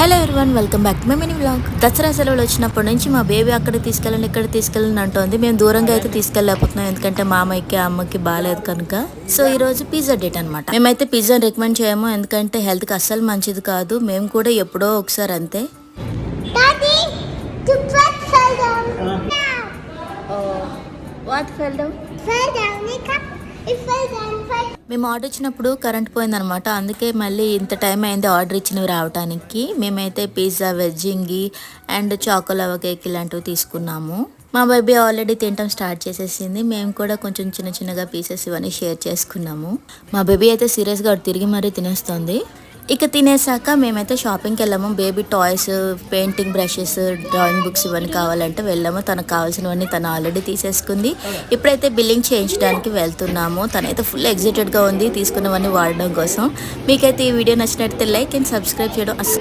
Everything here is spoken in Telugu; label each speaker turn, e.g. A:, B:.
A: Hello everyone, welcome back to my mini vlog. Dasara సెలవులు వచ్చినప్పటి నుంచి మా బేబీ అక్కడ తీసుకెళ్ళండి ఇక్కడ తీసుకెళ్ళండి అంటోంది. మేము దూరంగా అయితే తీసుకెళ్ళలేకపోతున్నాం, ఎందుకంటే మా అమ్మాయికి అమ్మకి బాగాలేదు కనుక. సో ఈ రోజు పిజ్జా డేట్ అనమాట. మేమైతే పిజ్జా రికమెండ్ చేయము, ఎందుకంటే హెల్త్కి అస్సలు మంచిది కాదు. మేము కూడా ఎప్పుడో ఒకసారి అంతే. మేము ఆర్డర్ ఇచ్చినప్పుడు కరెంట్ పోయిందనమాట, అందుకే మళ్ళీ ఇంత టైం అయింది ఆర్డర్ ఇచ్చినవి రావడానికి. మేమైతే పిజ్జా, వెజ్జింగి అండ్ చాకోలవా కేక్ ఇలాంటివి తీసుకున్నాము. మా బేబీ ఆల్రెడీ తినడం స్టార్ట్ చేసేసింది. మేము కూడా కొంచెం చిన్న చిన్నగా పీసెస్ ఇవన్నీ షేర్ చేసుకున్నాము. మా బేబీ అయితే సీరియస్గా తిరిగి మరీ తినేస్తుంది. ఇక తినేసాక మేమైతే షాపింగ్కి వెళ్ళాము. Baby toys, painting brushes, drawing books ఇవన్నీ కావాలంటే వెళ్ళాము. తనకు కావాల్సినవన్నీ తను ఆల్రెడీ తీసేసుకుంది. ఇప్పుడైతే బిల్లింగ్ చేయించడానికి వెళ్తున్నాము. తనైతే ఫుల్ ఎక్సైటెడ్గా ఉంది తీసుకున్నవన్నీ వాడడం కోసం. మీకైతే ఈ వీడియో నచ్చినట్లయితే లైక్ అండ్ సబ్స్క్రైబ్ చేయడం